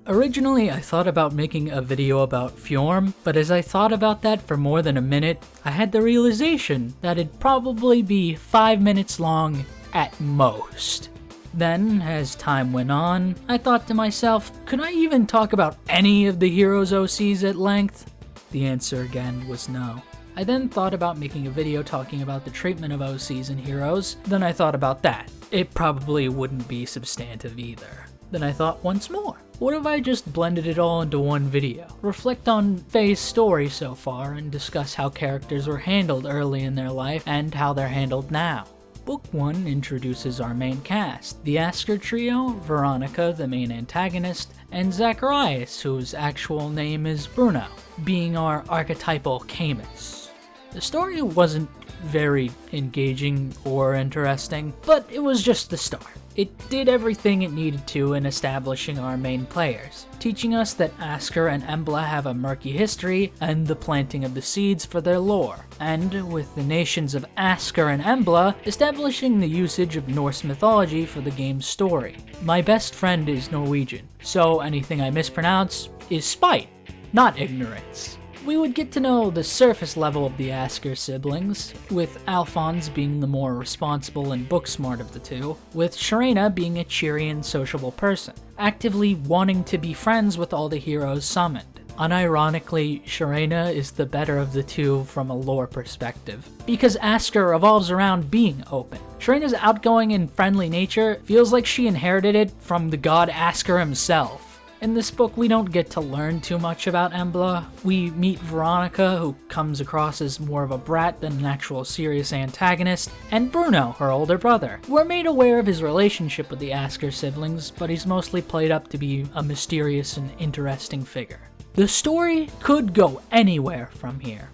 Originally, I thought about making a video about VIII, but as I thought about that for more than a minute, I had the realization that it'd probably be 5 minutes long at most. Then, as time went on, I thought to myself, could I even talk about any of the heroes' OCs at length? The answer again was no. I then thought about making a video talking about the treatment of OCs and heroes, then I thought about that. It probably wouldn't be substantive either. Then I thought once more, what if I just blended it all into one video? Reflect on Faye's story so far and discuss how characters were handled early in their life and how they're handled now. Book 1 introduces our main cast, the Asker trio, Veronica, the main antagonist, and Zacharias, whose actual name is Bruno, being our archetypal Camus. The story wasn't very engaging or interesting, but it was just the start. It did everything it needed to in establishing our main players, teaching us that Asker and Emblem have a murky history and the planting of the seeds for their lore, and with the nations of Asker and Emblem establishing the usage of Norse mythology for the game's story. My best friend is Norwegian, so anything I mispronounce is spite, not ignorance. We would get to know the surface level of the Asker siblings, with Alphonse being the more responsible and book-smart of the two, with Sharena being a cheery and sociable person, actively wanting to be friends with all the heroes summoned. Unironically, Sharena is the better of the two from a lore perspective, because Asker revolves around being open. Sharena's outgoing and friendly nature feels like she inherited it from the god Asker himself. In this book, we don't get to learn too much about Emblem. We meet Veronica, who comes across as more of a brat than an actual serious antagonist, and Bruno, her older brother. We're made aware of his relationship with the Asker siblings, but he's mostly played up to be a mysterious and interesting figure. The story could go anywhere from here.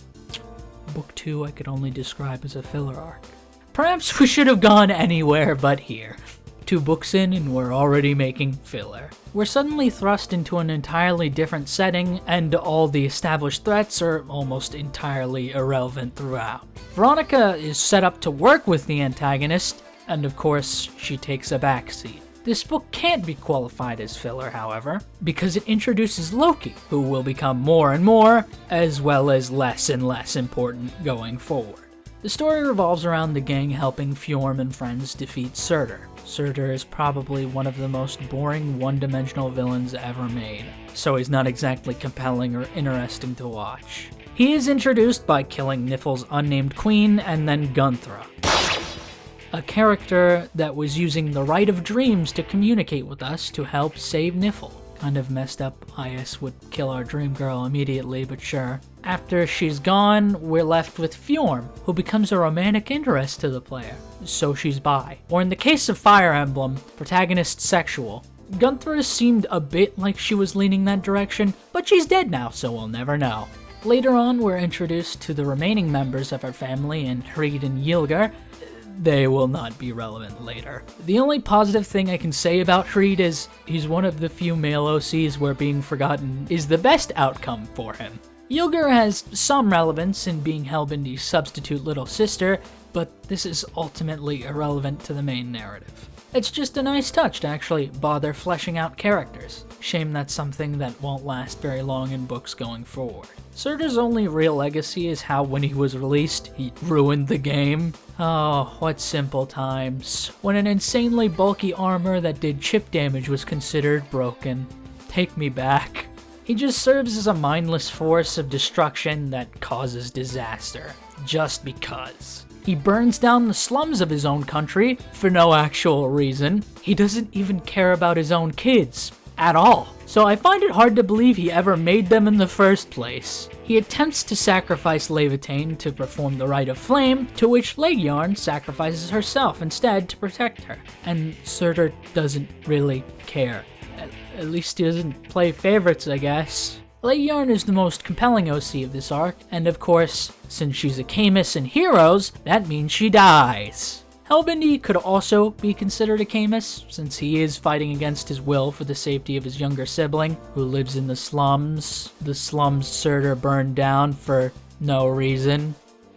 Book 2 I could only describe as a filler arc. Perhaps we should have gone anywhere but here. 2 books in and we're already making filler. We're suddenly thrust into an entirely different setting, and all the established threats are almost entirely irrelevant throughout. Veronica is set up to work with the antagonist, and of course, she takes a backseat. This book can't be qualified as filler, however, because it introduces Loki, who will become more and more, as well as less and less important going forward. The story revolves around the gang helping VIII and friends defeat Surtur. Surtur is probably one of the most boring one-dimensional villains ever made, so he's not exactly compelling or interesting to watch. He is introduced by killing Nifl's unnamed queen and then Gunthra, a character that was using the Right of Dreams to communicate with us to help save Nifl. Kind of messed up IS would kill our dream girl immediately, but sure. After she's gone, we're left with VIII, who becomes a romantic interest to the player, so she's bi. Or in the case of Fire Emblem, protagonist sexual. Gunthra seemed a bit like she was leaning that direction, but she's dead now, so we'll never know. Later on, we're introduced to the remaining members of our family in Hreed and Ylgr. They will not be relevant later. The only positive thing I can say about Hreed is he's one of the few male OCs where being forgotten is the best outcome for him. Ylgr has some relevance in being Hellbindy's substitute little sister, but this is ultimately irrelevant to the main narrative. It's just a nice touch to actually bother fleshing out characters. Shame that's something that won't last very long in books going forward. Surtur's only real legacy is how when he was released, he ruined the game. Oh, what simple times. When an insanely bulky armor that did chip damage was considered broken. Take me back. He just serves as a mindless force of destruction that causes disaster, just because. He burns down the slums of his own country for no actual reason. He doesn't even care about his own kids, at all. So I find it hard to believe he ever made them in the first place. He attempts to sacrifice Levitain to perform the Rite of Flame, to which Leigh-Yarn sacrifices herself instead to protect her. And Surtur doesn't really care. At least he doesn't play favorites, I guess. Leigh-Yarn is the most compelling OC of this arc, and of course, since she's a Camus in Heroes, that means she dies. Hellbindy could also be considered a Camus, since he is fighting against his will for the safety of his younger sibling, who lives in the slums. The slums Surtur burned down for no reason.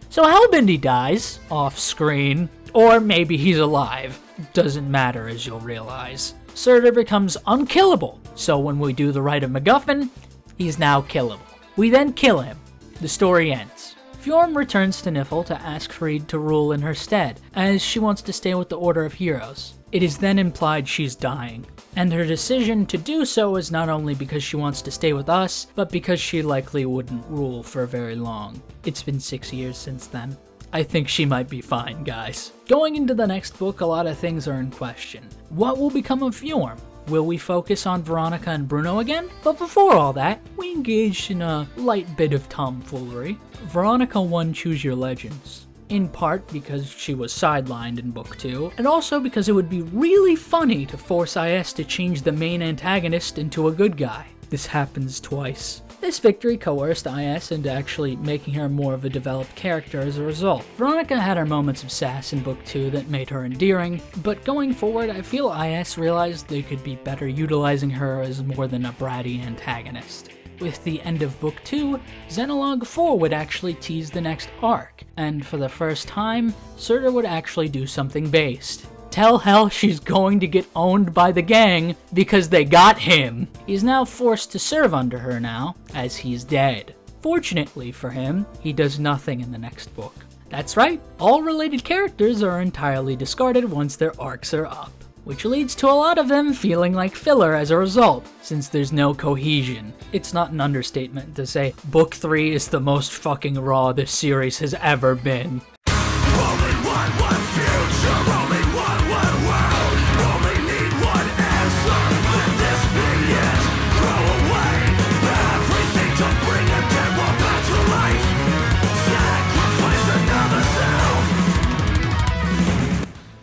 So Hellbindy dies, off screen, or maybe he's alive. Doesn't matter, as you'll realize. Surtur becomes unkillable, so when we do the Rite of MacGuffin, he's now killable. We then kill him. The story ends. Fjorm returns to Nifl to ask Freed to rule in her stead, as she wants to stay with the Order of Heroes. It is then implied she's dying, and her decision to do so is not only because she wants to stay with us, but because she likely wouldn't rule for very long. It's been 6 years since then. I think she might be fine, guys. Going into the next book, a lot of things are in question. What will become of Fjorm? Will we focus on Veronica and Bruno again? But before all that, we engaged in a light bit of tomfoolery. Veronica won Choose Your Legends. In part because she was sidelined in Book 2, and also because it would be really funny to force IS to change the main antagonist into a good guy. This happens twice. This victory coerced IS into actually making her more of a developed character as a result. Veronica had her moments of sass in Book 2 that made her endearing, but going forward I feel IS realized they could be better utilizing her as more than a bratty antagonist. With the end of Book 2, Xenologue 4 would actually tease the next arc, and for the first time, Surtur would actually do something based. Tell Hell she's going to get owned by the gang because they got him. He's now forced to serve under her now, as he's dead. Fortunately for him, he does nothing in the next book. That's right, all related characters are entirely discarded once their arcs are up, which leads to a lot of them feeling like filler as a result, since there's no cohesion. It's not an understatement to say Book 3 is the most fucking raw this series has ever been. Only one future, only one world, only need one answer, let this be it. Throw away everything to bring a dead world back to life. Sacrifice another self.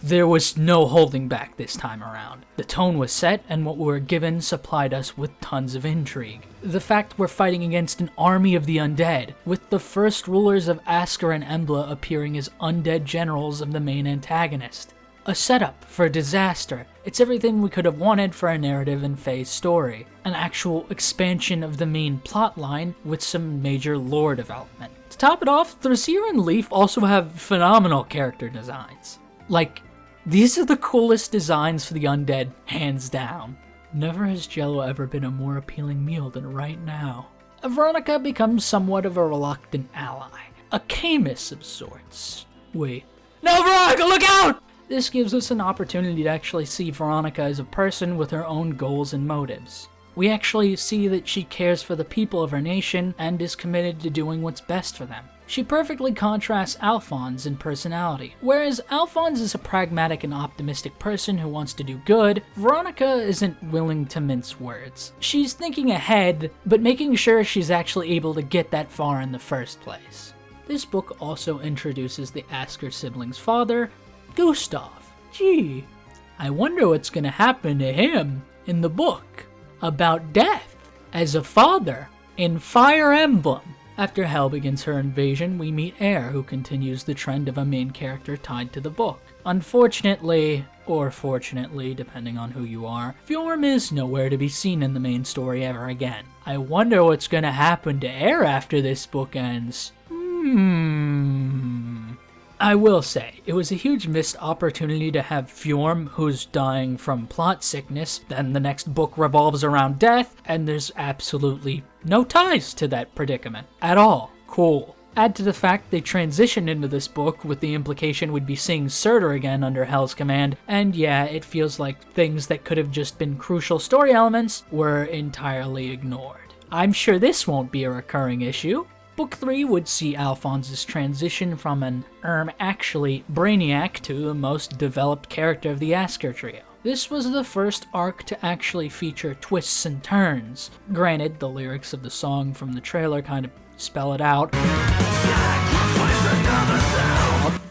There was no holding back this time around. The tone was set, and what we were given supplied us with tons of intrigue. The fact we're fighting against an army of the undead, with the first rulers of Asker and Embla appearing as undead generals of the main antagonist. A setup for a disaster. It's everything we could have wanted for a narrative and phase story. An actual expansion of the main plotline with some major lore development. To top it off, Thrasir and Leaf also have phenomenal character designs. Like, these are the coolest designs for the undead, hands down. Never has Jello ever been a more appealing meal than right now. Veronica becomes somewhat of a reluctant ally. A Camus of sorts. Wait. No, Veronica, look out! This gives us an opportunity to actually see Veronica as a person with her own goals and motives. We actually see that she cares for the people of her nation and is committed to doing what's best for them. She perfectly contrasts Alphonse in personality. Whereas Alphonse is a pragmatic and optimistic person who wants to do good, Veronica isn't willing to mince words. She's thinking ahead, but making sure she's actually able to get that far in the first place. This book also introduces the Asker siblings' father, Gustav. Gee, I wonder what's gonna happen to him in the book about death as a father in Fire Emblem. After Hel begins her invasion, we meet Air, who continues the trend of a main character tied to the book. Unfortunately, or fortunately, depending on who you are, Fjorm is nowhere to be seen in the main story ever again. I wonder what's gonna happen to Air after this book ends. I will say, it was a huge missed opportunity to have Fjorm, who's dying from plot sickness, then the next book revolves around death, and there's absolutely no ties to that predicament at all. Cool. Add to the fact they transitioned into this book with the implication we'd be seeing Surtur again under Hel's command, and yeah, it feels like things that could have just been crucial story elements were entirely ignored. I'm sure this won't be a recurring issue. Book 3 would see Alphonse's transition from an actually Brainiac to the most developed character of the Asker trio. This was the first arc to actually feature twists and turns. Granted, the lyrics of the song from the trailer kind of spell it out.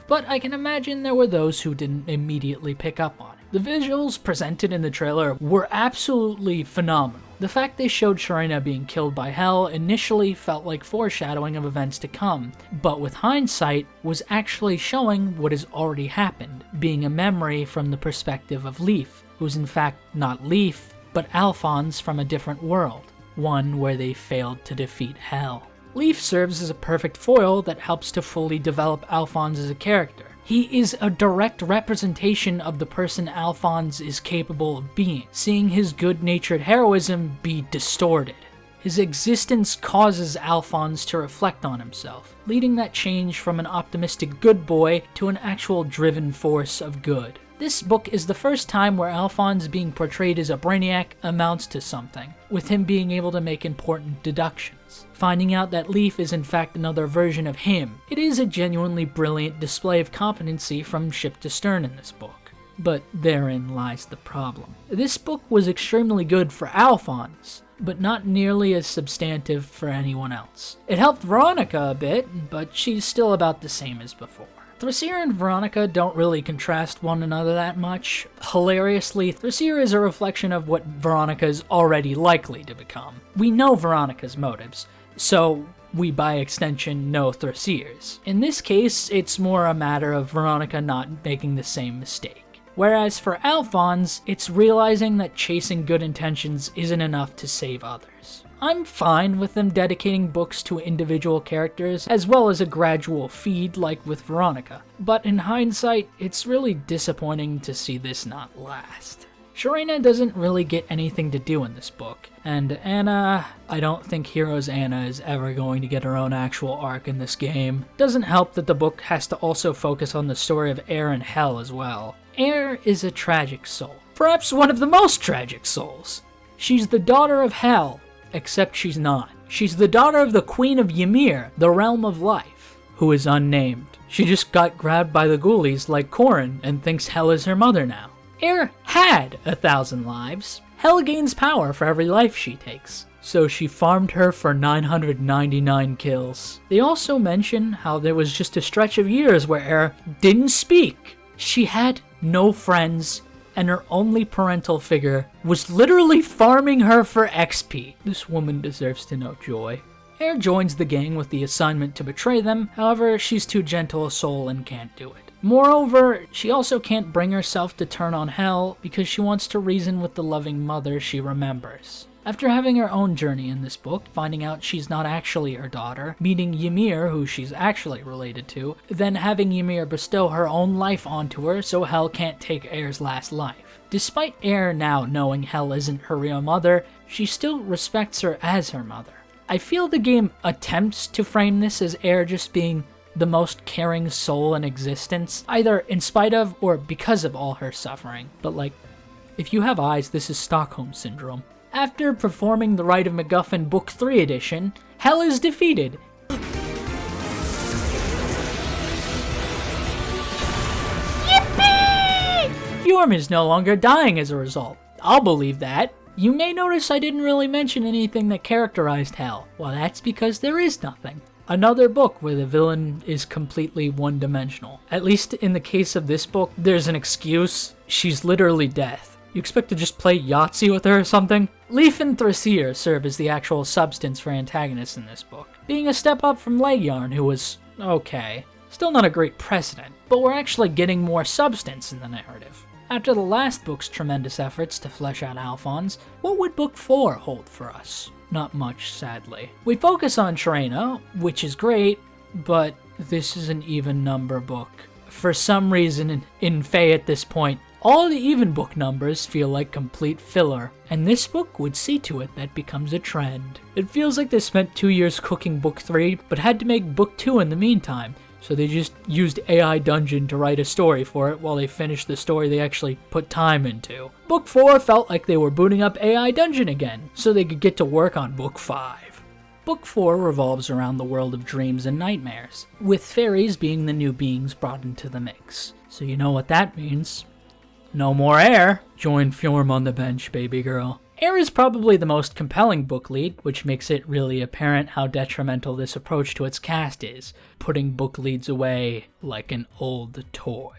But I can imagine there were those who didn't immediately pick up on it. The visuals presented in the trailer were absolutely phenomenal. The fact they showed Sharina being killed by Hel initially felt like foreshadowing of events to come, but with hindsight was actually showing what has already happened, being a memory from the perspective of Leaf, who's in fact not Leaf, but Alphonse from a different world, one where they failed to defeat Hel. Leaf serves as a perfect foil that helps to fully develop Alphonse as a character. He is a direct representation of the person Alphonse is capable of being, seeing his good-natured heroism be distorted. His existence causes Alphonse to reflect on himself, leading that change from an optimistic good boy to an actual driven force of good. This book is the first time where Alphonse being portrayed as a brainiac amounts to something, with him being able to make important deductions. Finding out that Leaf is in fact another version of him. It is a genuinely brilliant display of competency from ship to stern in this book. But therein lies the problem. This book was extremely good for Alphonse, but not nearly as substantive for anyone else. It helped Veronica a bit, but she's still about the same as before. Thracier and Veronica don't really contrast one another that much. Hilariously, Thracier is a reflection of what Veronica is already likely to become. We know Veronica's motives, so we by extension know Thracier's. In this case, it's more a matter of Veronica not making the same mistake. Whereas for Alphonse, it's realizing that chasing good intentions isn't enough to save others. I'm fine with them dedicating books to individual characters, as well as a gradual feed like with Veronica, but in hindsight, it's really disappointing to see this not last. Sharena doesn't really get anything to do in this book, and Anna, I don't think Hero's Anna is ever going to get her own actual arc in this game. Doesn't help that the book has to also focus on the story of Air and Hell as well. Air is a tragic soul, perhaps one of the most tragic souls. She's the daughter of Hell, except she's not. She's the daughter of the Queen of Ymir, the Realm of Life, who is unnamed. She just got grabbed by the ghoulies like Corrin and thinks Hell is her mother now. Air had 1,000 lives. Hell gains power for every life she takes, so she farmed her for 999 kills. They also mention how there was just a stretch of years where Air didn't speak. She had no friends, and her only parental figure was literally farming her for XP. This woman deserves to know joy. Air joins the gang with the assignment to betray them, however, she's too gentle a soul and can't do it. Moreover, she also can't bring herself to turn on Hell because she wants to reason with the loving mother she remembers. After having her own journey in this book, finding out she's not actually her daughter, meeting Ymir, who she's actually related to, then having Ymir bestow her own life onto her so Hell can't take Air's last life. Despite Air now knowing Hell isn't her real mother, she still respects her as her mother. I feel the game attempts to frame this as Air just being the most caring soul in existence, either in spite of or because of all her suffering. But like, if you have eyes, this is Stockholm Syndrome. After performing the Rite of MacGuffin Book 3 edition, Hell is defeated. Yippee! Fjorm is no longer dying as a result. I'll believe that. You may notice I didn't really mention anything that characterized Hell. Well, that's because there is nothing. Another book where the villain is completely one-dimensional. At least in the case of this book, there's an excuse. She's literally death. You expect to just play Yahtzee with her or something? Leaf and Thracier serve as the actual substance for antagonists in this book, being a step up from Legyarn, who was okay. Still not a great precedent, but we're actually getting more substance in the narrative. After the last book's tremendous efforts to flesh out Alphonse, what would Book 4 hold for us? Not much, sadly. We focus on Sharena, which is great, but this is an even number book. For some reason, in Fae at this point, all the even book numbers feel like complete filler, and this book would see to it that becomes a trend. It feels like they spent 2 years cooking Book 3, but had to make Book 2 in the meantime, so they just used AI Dungeon to write a story for it while they finished the story they actually put time into. Book 4 felt like they were booting up AI Dungeon again, so they could get to work on Book 5. Book 4 revolves around the world of dreams and nightmares, with fairies being the new beings brought into the mix. So you know what that means. No more Air. Join Fjorm on the bench, baby girl. Air is probably the most compelling book lead, which makes it really apparent how detrimental this approach to its cast is, putting book leads away like an old toy.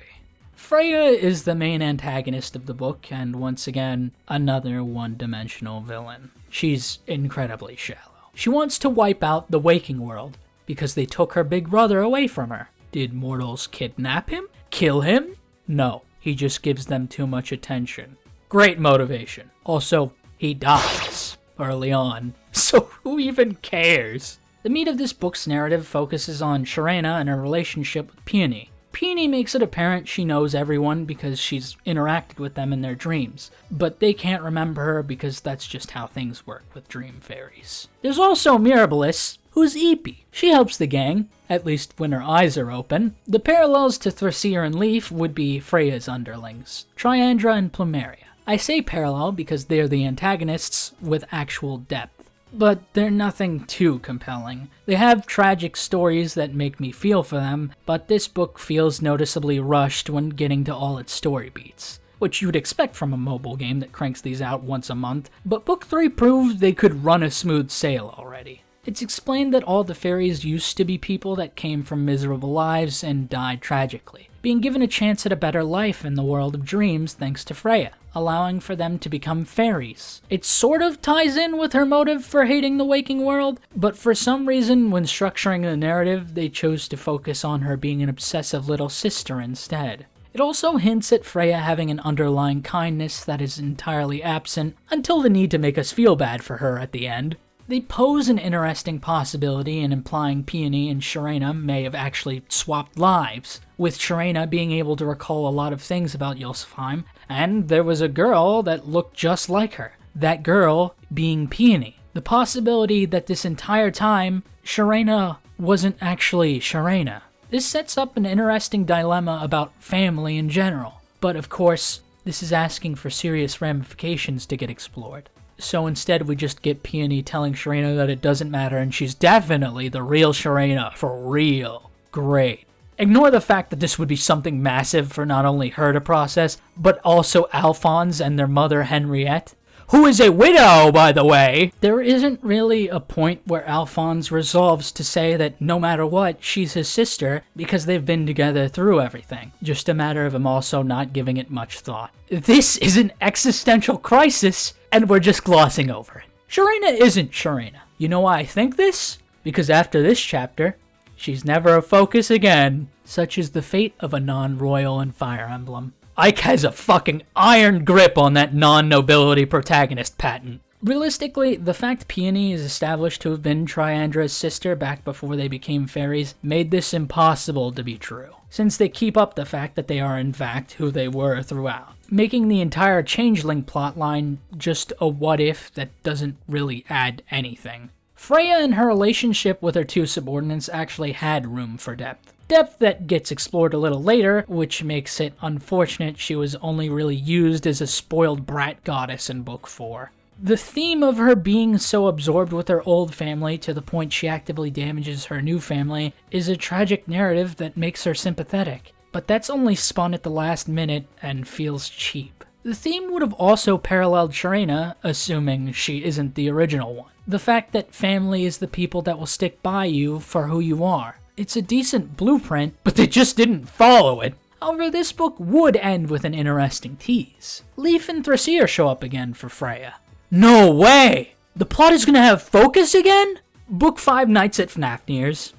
Freya is the main antagonist of the book, and once again, another one-dimensional villain. She's incredibly shallow. She wants to wipe out the waking world, because they took her big brother away from her. Did mortals kidnap him? Kill him? No. He just gives them too much attention. Great motivation. Also, he dies early on, so who even cares? The meat of this book's narrative focuses on Sharena and her relationship with Peony. Peony makes it apparent she knows everyone because she's interacted with them in their dreams, but they can't remember her because that's just how things work with dream fairies. There's also Mirabilis, who's Eepy. She helps the gang, at least when her eyes are open. The parallels to Thrasier and Leaf would be Freya's underlings, Triandra and Plumeria. I say parallel because they're the antagonists with actual depth, but they're nothing too compelling. They have tragic stories that make me feel for them, but this book feels noticeably rushed when getting to all its story beats, which you'd expect from a mobile game that cranks these out once a month, but Book 3 proved they could run a smooth sail already. It's explained that all the fairies used to be people that came from miserable lives and died tragically, being given a chance at a better life in the world of dreams thanks to Freya, allowing for them to become fairies. It sort of ties in with her motive for hating the waking world, but for some reason when structuring the narrative, they chose to focus on her being an obsessive little sister instead. It also hints at Freya having an underlying kindness that is entirely absent until the need to make us feel bad for her at the end. They pose an interesting possibility in implying Peony and Sharena may have actually swapped lives, with Sharena being able to recall a lot of things about Jotunheim, and there was a girl that looked just like her, that girl being Peony. The possibility that this entire time, Sharena wasn't actually Sharena. This sets up an interesting dilemma about family in general, but of course, this is asking for serious ramifications to get explored. So instead we just get Peony telling Sharena that it doesn't matter and she's definitely the real Sharena, for real. Great. Ignore the fact that this would be something massive for not only her to process, but also Alphonse and their mother Henriette, who is a widow, by the way. There isn't really a point where Alphonse resolves to say that no matter what, she's his sister because they've been together through everything. Just a matter of him also not giving it much thought. This is an existential crisis, and we're just glossing over it. Sharena isn't Sharena. You know why I think this? Because after this chapter, she's never a focus again. Such is the fate of a non-royal in Fire Emblem. Ike has a fucking iron grip on that non-nobility protagonist patent. Realistically, the fact Peony is established to have been Triandra's sister back before they became fairies made this impossible to be true, since they keep up the fact that they are in fact who they were throughout, making the entire Changeling plotline just a what-if that doesn't really add anything. Freya and her relationship with her two subordinates actually had room for depth. Depth that gets explored a little later, which makes it unfortunate she was only really used as a spoiled brat goddess in Book 4. The theme of her being so absorbed with her old family to the point she actively damages her new family is a tragic narrative that makes her sympathetic, but that's only spun at the last minute and feels cheap. The theme would have also paralleled Sharena, assuming she isn't the original one. The fact that family is the people that will stick by you for who you are. It's a decent blueprint, but they just didn't follow it. However, this book would end with an interesting tease. Leaf and Thrasier show up again for Freya. No way! The plot is gonna have focus again? Book 5 Nights at Fnafnir's.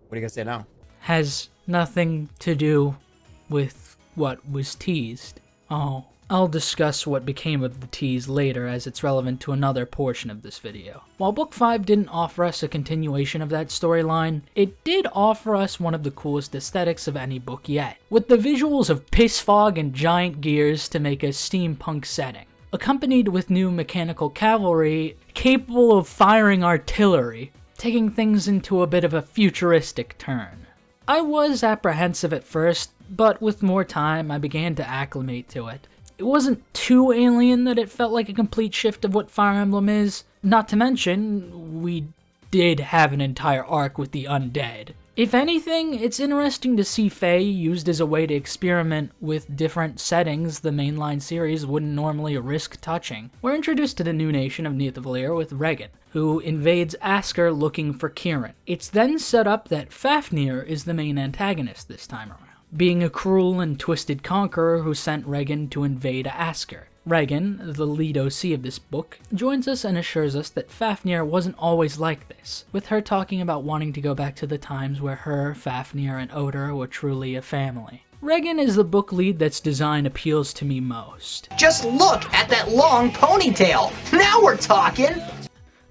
What are you gonna say now? Has nothing to do with what was teased. Oh. I'll discuss what became of the tease later as it's relevant to another portion of this video. While Book 5 didn't offer us a continuation of that storyline, it did offer us one of the coolest aesthetics of any book yet, with the visuals of piss fog and giant gears to make a steampunk setting, accompanied with new mechanical cavalry capable of firing artillery, taking things into a bit of a futuristic turn. I was apprehensive at first, but with more time I began to acclimate to it. It wasn't too alien that it felt like a complete shift of what Fire Emblem is, not to mention, we did have an entire arc with the undead. If anything, it's interesting to see Fae used as a way to experiment with different settings the mainline series wouldn't normally risk touching. We're introduced to the new nation of Nidavellir with Regan, who invades Asker looking for Kirin. It's then set up that Fafnir is the main antagonist this time around, being a cruel and twisted conqueror who sent Regan to invade Asker. Regan, the lead OC of this book, joins us and assures us that Fafnir wasn't always like this, with her talking about wanting to go back to the times where her, Fafnir, and Oder were truly a family. Regan is the book lead that's design appeals to me most. Just look at that long ponytail! Now we're talking!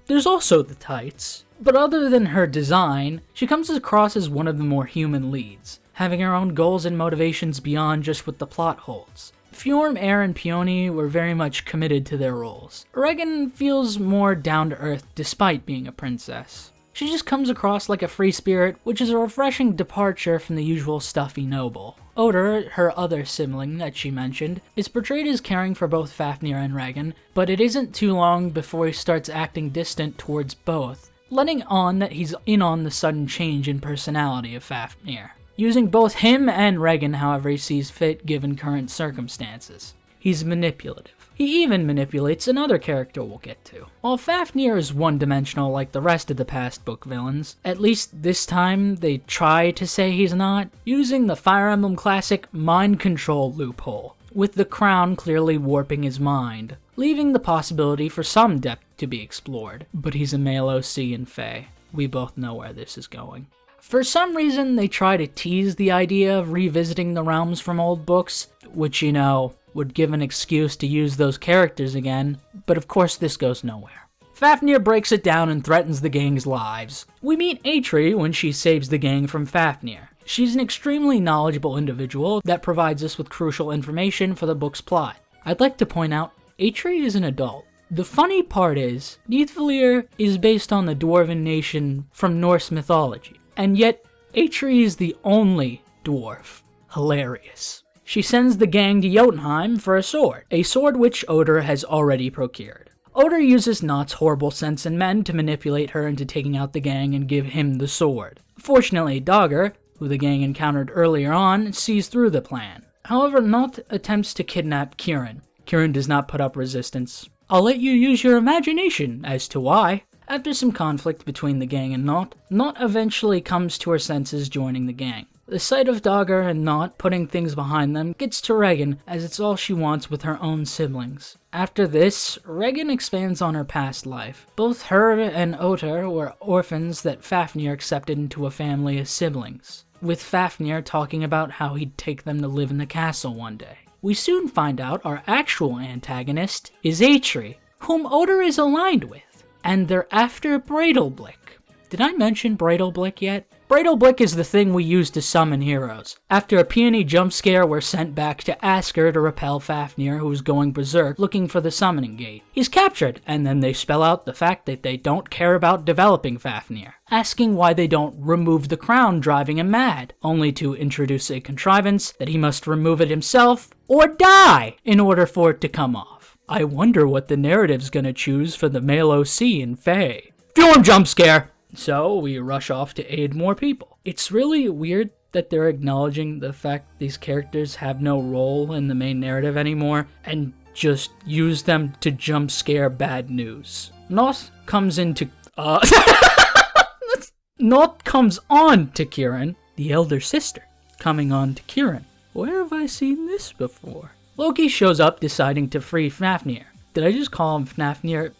There's also the tights. But other than her design, she comes across as one of the more human leads, having her own goals and motivations beyond just what the plot holds. Fjorm, Air, and Peony were very much committed to their roles. Regan feels more down-to-earth despite being a princess. She just comes across like a free spirit, which is a refreshing departure from the usual stuffy noble. Oder, her other sibling that she mentioned, is portrayed as caring for both Fafnir and Regan, but it isn't too long before he starts acting distant towards both, letting on that he's in on the sudden change in personality of Fafnir, using both him and Regan however he sees fit given current circumstances. He's manipulative. He even manipulates another character we'll get to. While Fafnir is one-dimensional like the rest of the past book villains, at least this time they try to say he's not, using the Fire Emblem classic mind control loophole, with the crown clearly warping his mind, leaving the possibility for some depth to be explored. But he's a male OC in Fae. We both know where this is going. For some reason, they try to tease the idea of revisiting the realms from old books, which, you know, would give an excuse to use those characters again, but of course this goes nowhere. Fafnir breaks it down and threatens the gang's lives. We meet Atri when she saves the gang from Fafnir. She's an extremely knowledgeable individual that provides us with crucial information for the book's plot. I'd like to point out, Atri is an adult. The funny part is, Nithvalir is based on the dwarven nation from Norse mythology, and yet Atri is the only dwarf. Hilarious. She sends the gang to Jotunheim for a sword which Oder has already procured. Oder uses Nott's horrible sense in men to manipulate her into taking out the gang and give him the sword. Fortunately, Dagger, who the gang encountered earlier on, sees through the plan. However, Nott attempts to kidnap Kieran. Kieran does not put up resistance. I'll let you use your imagination as to why. After some conflict between the gang and Nott, Nott eventually comes to her senses, joining the gang. The sight of Dagger and Nott putting things behind them gets to Regan, as it's all she wants with her own siblings. After this, Regan expands on her past life. Both her and Oder were orphans that Fafnir accepted into a family as siblings, with Fafnir talking about how he'd take them to live in the castle one day. We soon find out our actual antagonist is Atri, whom Oder is aligned with, and they're after Breidalblick. Did I mention Breidalblick yet? Breidalblick is the thing we use to summon heroes. After a Peony jump scare, we're sent back to Asker to repel Fafnir, who's going berserk looking for the summoning gate. He's captured, and then they spell out the fact that they don't care about developing Fafnir, asking why they don't remove the crown, driving him mad, only to introduce a contrivance that he must remove it himself or die in order for it to come off. I wonder what the narrative's gonna choose for the male OC in Fae. Fjorm jump scare! So we rush off to aid more people. It's really weird that they're acknowledging the fact these characters have no role in the main narrative anymore and just use them to jump scare bad news. Nott comes on to Kieran, the elder sister, coming on to Kieran. Where have I seen this before? Loki shows up deciding to free Fafnir. Did I just call him Fafnir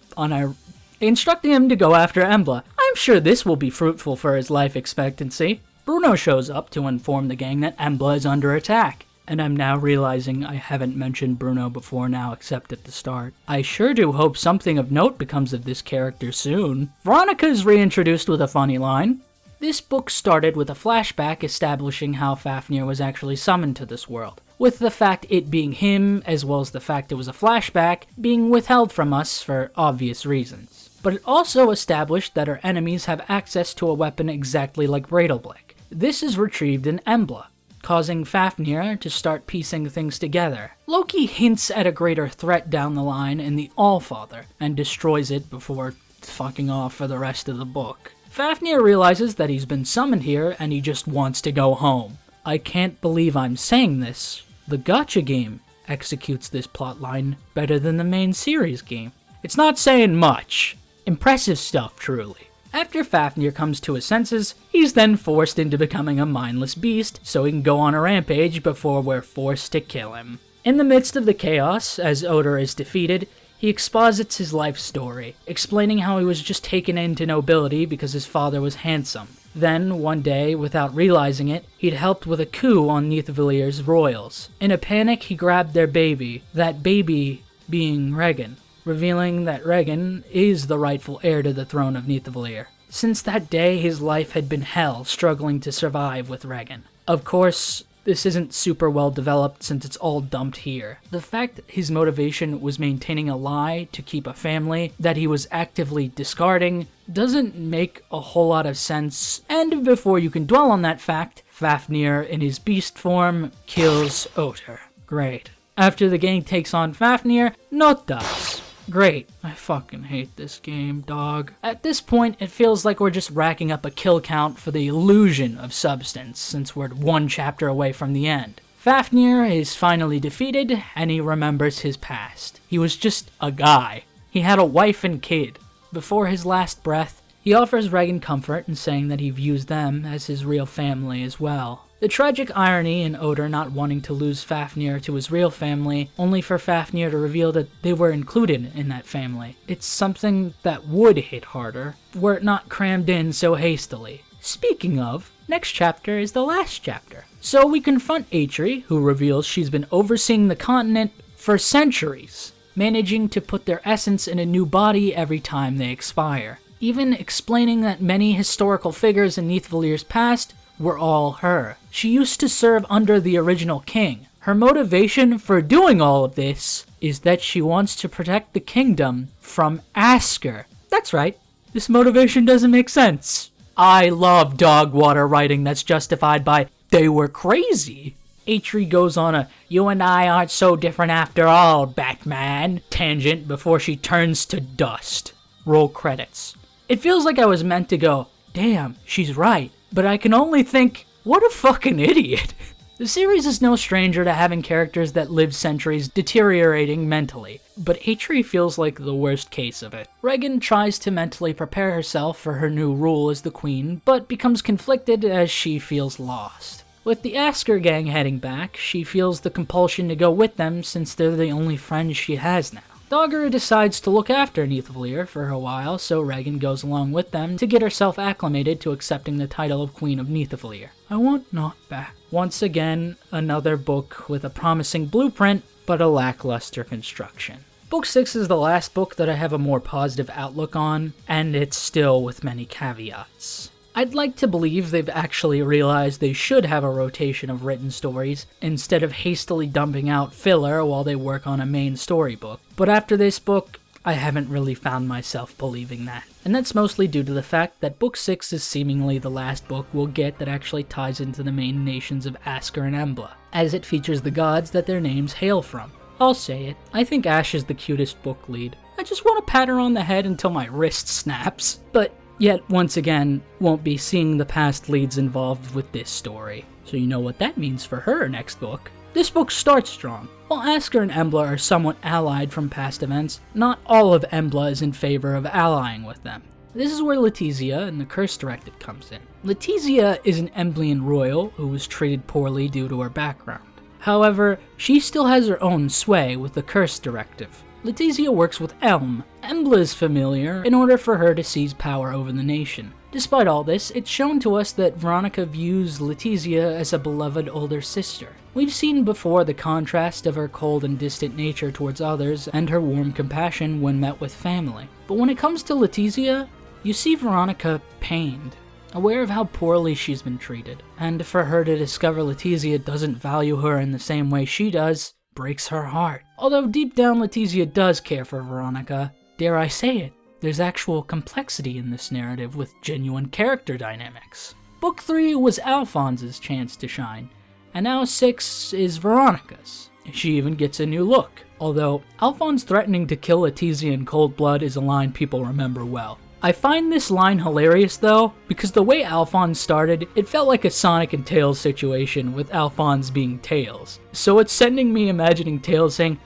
instructing him to go after Emblem? I'm sure this will be fruitful for his life expectancy. Bruno shows up to inform the gang that Emblem is under attack. And I'm now realizing I haven't mentioned Bruno before now except at the start. I sure do hope something of note becomes of this character soon. Veronica is reintroduced with a funny line. This book started with a flashback establishing how Fafnir was actually summoned to this world, with the fact it being him, as well as the fact it was a flashback, being withheld from us for obvious reasons. But it also established that our enemies have access to a weapon exactly like Breidalblick. This is retrieved in Emblem, causing Fafnir to start piecing things together. Loki hints at a greater threat down the line in the Allfather, and destroys it before fucking off for the rest of the book. Fafnir realizes that he's been summoned here and he just wants to go home. I can't believe I'm saying this. The gacha game executes this plotline better than the main series game. It's not saying much. Impressive stuff, truly. After Fafnir comes to his senses, he's then forced into becoming a mindless beast so he can go on a rampage before we're forced to kill him. In the midst of the chaos, as Oder is defeated, he exposits his life story, explaining how he was just taken into nobility because his father was handsome. Then, one day, without realizing it, he'd helped with a coup on Nithvalir's royals. In a panic, he grabbed their baby, that baby being Regan, revealing that Regan is the rightful heir to the throne of Nithvalir. Since that day, his life had been hell, struggling to survive with Regan. Of course, this isn't super well developed since it's all dumped here. The fact that his motivation was maintaining a lie to keep a family that he was actively discarding doesn't make a whole lot of sense, and before you can dwell on that fact, Fafnir in his beast form kills Otter. Great. After the gang takes on Fafnir, Not dies. Great. I fucking hate this game, dog. At this point, it feels like we're just racking up a kill count for the illusion of substance, since we're one chapter away from the end. Fafnir is finally defeated, and he remembers his past. He was just a guy. He had a wife and kid. Before his last breath, he offers Regan comfort in saying that he views them as his real family as well. The tragic irony in Otter not wanting to lose Fafnir to his real family, only for Fafnir to reveal that they were included in that family. It's something that would hit harder, were it not crammed in so hastily. Speaking of, next chapter is the last chapter. So we confront Atri, who reveals she's been overseeing the continent for centuries, managing to put their essence in a new body every time they expire. Even explaining that many historical figures in Nithvalir's past were all her. She used to serve under the original king. Her motivation for doing all of this is that she wants to protect the kingdom from Asker. That's right, this motivation doesn't make sense. I love dog water writing that's justified by, they were crazy. Atri goes on a, you and I aren't so different after all, Batman, tangent before she turns to dust. Roll credits. It feels like I was meant to go, damn, she's right. But I can only think, what a fucking idiot. The series is no stranger to having characters that live centuries deteriorating mentally, but Atri feels like the worst case of it. Regan tries to mentally prepare herself for her new role as the queen, but becomes conflicted as she feels lost. With the Asker gang heading back, she feels the compulsion to go with them since they're the only friends she has now. Dogger decides to look after Nithvalir for a while, so Regan goes along with them to get herself acclimated to accepting the title of Queen of Nithvalir. I want Not back. Once again, another book with a promising blueprint, but a lackluster construction. Book 6 is the last book that I have a more positive outlook on, and it's still with many caveats. I'd like to believe they've actually realized they should have a rotation of written stories, instead of hastily dumping out filler while they work on a main storybook. But after this book, I haven't really found myself believing that. And that's mostly due to the fact that Book 6 is seemingly the last book we'll get that actually ties into the main nations of Asker and Embla, as it features the gods that their names hail from. I'll say it, I think Ash is the cutest book lead. I just want to pat her on the head until my wrist snaps. But yet, once again, won't be seeing the past leads involved with this story. So you know what that means for her next book. This book starts strong. While Asker and Embla are somewhat allied from past events, not all of Embla is in favor of allying with them. This is where Letizia and the Curse Directive comes in. Letizia is an Emblean royal who was treated poorly due to her background. However, she still has her own sway with the Curse Directive. Letizia works with Elm, Embla's familiar, in order for her to seize power over the nation. Despite all this, it's shown to us that Veronica views Letizia as a beloved older sister. We've seen before the contrast of her cold and distant nature towards others and her warm compassion when met with family. But when it comes to Letizia, you see Veronica pained, aware of how poorly she's been treated. And for her to discover Letizia doesn't value her in the same way she does, breaks her heart. Although deep down Letizia does care for Veronica, dare I say it, there's actual complexity in this narrative with genuine character dynamics. Book 3 was Alphonse's chance to shine, and now 6 is Veronica's. She even gets a new look, although Alphonse threatening to kill Letizia in cold blood is a line people remember well. I find this line hilarious though, because the way Alphonse started, it felt like a Sonic and Tails situation with Alphonse being Tails. So it's sending me imagining Tails saying,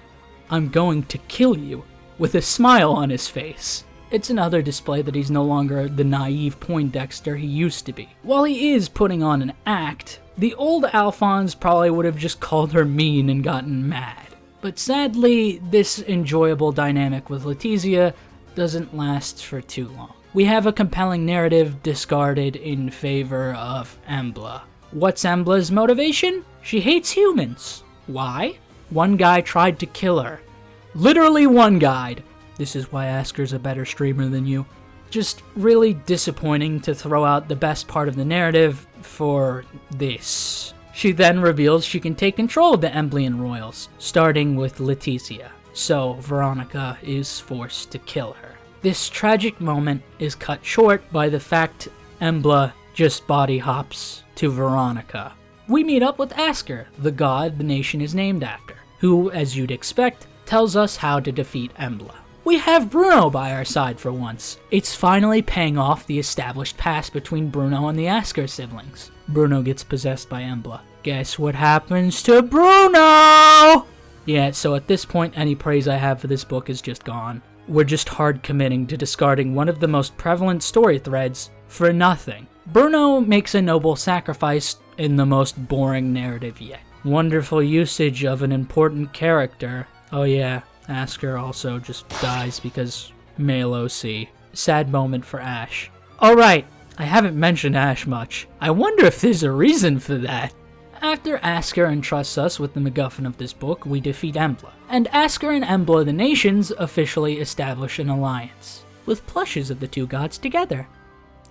"I'm going to kill you," with a smile on his face. It's another display that he's no longer the naive Poindexter he used to be. While he is putting on an act, the old Alphonse probably would have just called her mean and gotten mad. But sadly, this enjoyable dynamic with Letizia doesn't last for too long. We have a compelling narrative discarded in favor of Embla. What's Embla's motivation? She hates humans. Why? One guy tried to kill her. Literally one guy. This is why Asker's a better streamer than you. Just really disappointing to throw out the best part of the narrative for this. She then reveals she can take control of the Emblem royals, starting with Leticia, so Veronica is forced to kill her. This tragic moment is cut short by the fact Embla just body hops to Veronica. We meet up with Asker, the god the nation is named after, who, as you'd expect, tells us how to defeat Embla. We have Bruno by our side for once. It's finally paying off the established past between Bruno and the Asker siblings. Bruno gets possessed by Embla. Guess what happens to Bruno? Yeah, so at this point, any praise I have for this book is just gone. We're just hard committing to discarding one of the most prevalent story threads for nothing. Bruno makes a noble sacrifice in the most boring narrative yet. Wonderful usage of an important character. Oh yeah, Asker also just dies because male OC. Sad moment for Ash. Alright, I haven't mentioned Ash much. I wonder if there's a reason for that. After Asker entrusts us with the MacGuffin of this book, we defeat Embla. And Asker and Embla the nations officially establish an alliance, with plushes of the two gods together.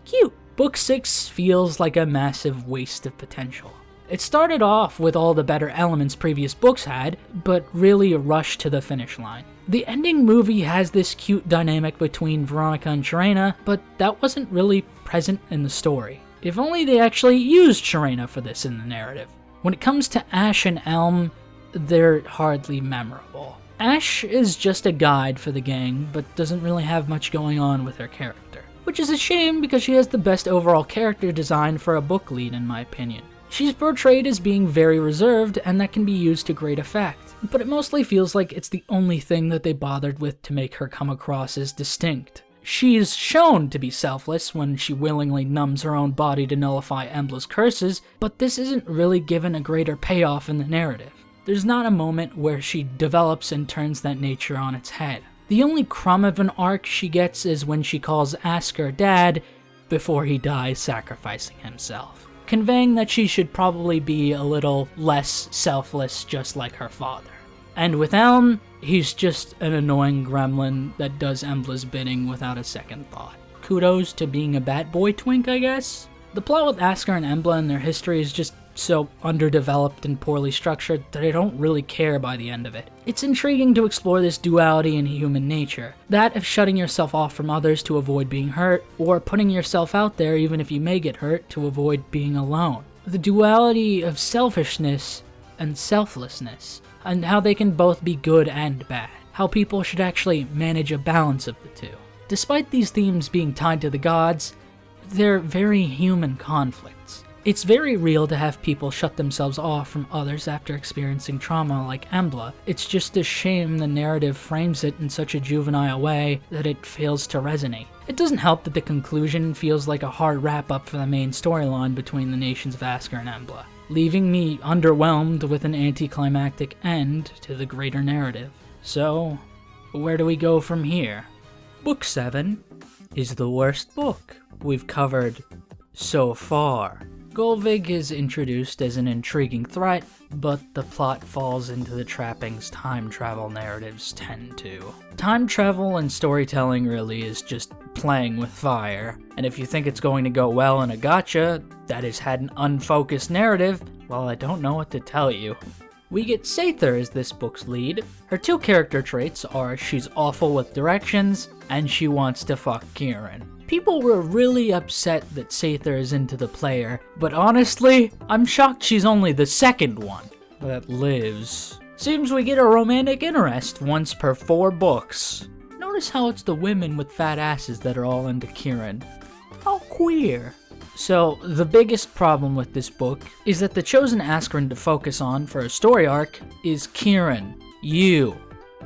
Cute. Book 6 feels like a massive waste of potential. It started off with all the better elements previous books had, but really rushed to the finish line. The ending movie has this cute dynamic between Veronica and Sharena, but that wasn't really present in the story. If only they actually used Sharena for this in the narrative. When it comes to Ash and Elm, they're hardly memorable. Ash is just a guide for the gang, but doesn't really have much going on with her character. Which is a shame because she has the best overall character design for a book lead in my opinion. She's portrayed as being very reserved, and that can be used to great effect. But it mostly feels like it's the only thing that they bothered with to make her come across as distinct. She's shown to be selfless when she willingly numbs her own body to nullify Embla's curses, but this isn't really given a greater payoff in the narrative. There's not a moment where she develops and turns that nature on its head. The only crumb of an arc she gets is when she calls Asker dad before he dies sacrificing himself, conveying that she should probably be a little less selfless just like her father. And with Elm, he's just an annoying gremlin that does Embla's bidding without a second thought. Kudos to being a bat boy twink, I guess? The plot with Asker and Embla and their history is just so underdeveloped and poorly structured that I don't really care by the end of it. It's intriguing to explore this duality in human nature, that of shutting yourself off from others to avoid being hurt, or putting yourself out there even if you may get hurt to avoid being alone. The duality of selfishness and selflessness, and how they can both be good and bad, how people should actually manage a balance of the two. Despite these themes being tied to the gods, they're very human conflicts. It's very real to have people shut themselves off from others after experiencing trauma like Embla. It's just a shame the narrative frames it in such a juvenile way that it fails to resonate. It doesn't help that the conclusion feels like a hard wrap-up for the main storyline between the nations of Asker and Embla, leaving me underwhelmed with an anticlimactic end to the greater narrative. So, where do we go from here? Book 7 is the worst book we've covered so far. Golvig is introduced as an intriguing threat, but the plot falls into the trappings time travel narratives tend to. Time travel and storytelling really is just playing with fire, and if you think it's going to go well in a gacha that has had an unfocused narrative, well, I don't know what to tell you. We get Sather as this book's lead. Her two character traits are she's awful with directions, and she wants to fuck Kieran. People were really upset that Sather is into the player, but honestly, I'm shocked she's only the second one that lives. Seems we get a romantic interest once per 4 books. Notice how it's the women with fat asses that are all into Kieran. How queer. So, the biggest problem with this book is that the chosen Askren to focus on for a story arc is Kieran, you,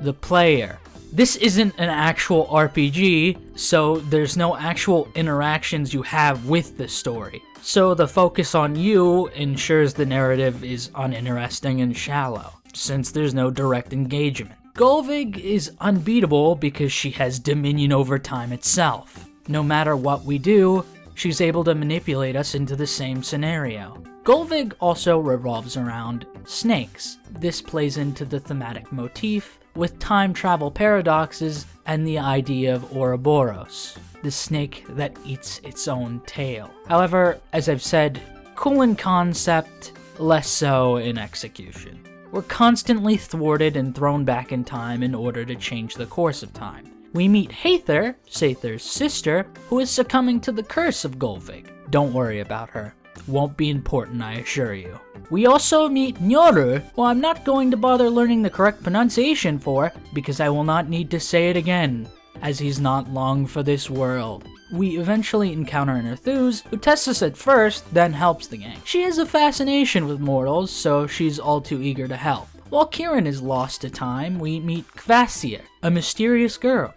the player. This isn't an actual RPG, so there's no actual interactions you have with the story. So the focus on you ensures the narrative is uninteresting and shallow, since there's no direct engagement. Golvig is unbeatable because she has dominion over time itself. No matter what we do, she's able to manipulate us into the same scenario. Golvig also revolves around snakes. This plays into the thematic motif with time travel paradoxes and the idea of Ouroboros. the snake that eats its own tail. However, as I've said, cool in concept, less so in execution. We're constantly thwarted and thrown back in time in order to change the course of time. We meet Hathor, Sather's sister, who is succumbing to the curse of Golvig. Don't worry about her. Won't be important, I assure you. We also meet Nyoru, who I'm not going to bother learning the correct pronunciation for, because I will not need to say it again, as he's not long for this world. We eventually encounter an Arthuz, who tests us at first, then helps the gang. She has a fascination with mortals, so she's all too eager to help. While Kieran is lost to time, we meet Kvasir, a mysterious girl.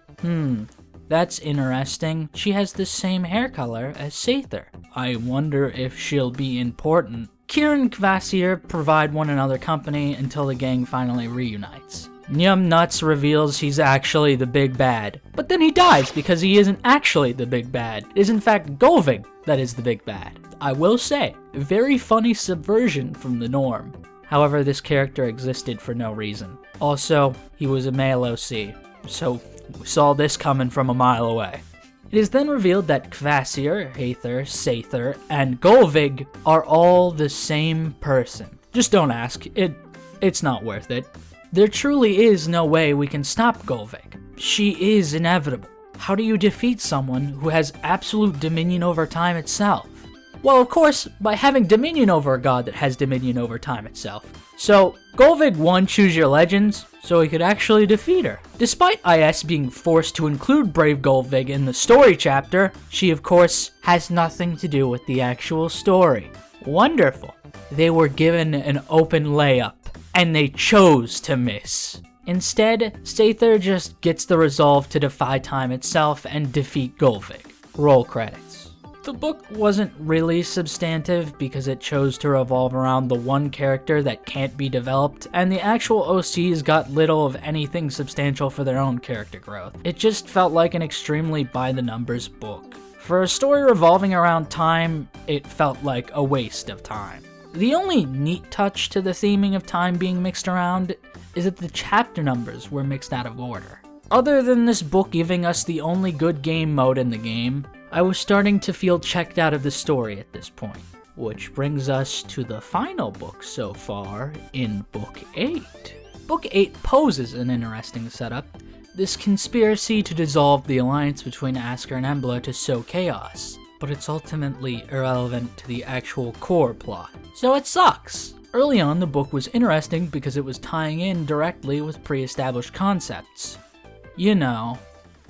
That's interesting. She has the same hair color as Sather. I wonder if she'll be important. Kieran and Kvasir provide one another company until the gang finally reunites. Nyum Nuts reveals he's actually the big bad, but then he dies because he isn't actually the big bad. It is in fact Golvig that is the big bad. I will say, a very funny subversion from the norm. However, this character existed for no reason. Also, he was a male OC, so we saw this coming from a mile away. It is then revealed that Kvasir, Hathor, Sather, and Golvig are all the same person. Just don't ask, it's not worth it. There truly is no way we can stop Golvig. She is inevitable. How do you defeat someone who has absolute dominion over time itself? Well, of course, by having dominion over a god that has dominion over time itself. So, Golvig won Choose Your Legends, so he could actually defeat her. Despite IS being forced to include Brave Golvig in the story chapter, she of course has nothing to do with the actual story. Wonderful. They were given an open layup, and they chose to miss. Instead, Sather just gets the resolve to defy time itself and defeat Golvig. Roll credits. The book wasn't really substantive because it chose to revolve around the one character that can't be developed, and the actual OCs got little of anything substantial for their own character growth. It just felt like an extremely by-the-numbers book. For a story revolving around time, it felt like a waste of time. The only neat touch to the theming of time being mixed around is that the chapter numbers were mixed out of order. Other than this book giving us the only good game mode in the game, I was starting to feel checked out of the story at this point. Which brings us to the final book so far, in Book 8. Book 8 poses an interesting setup, this conspiracy to dissolve the alliance between Asker and Emblem to sow chaos, but it's ultimately irrelevant to the actual core plot, so it sucks. Early on, the book was interesting because it was tying in directly with pre-established concepts. You know,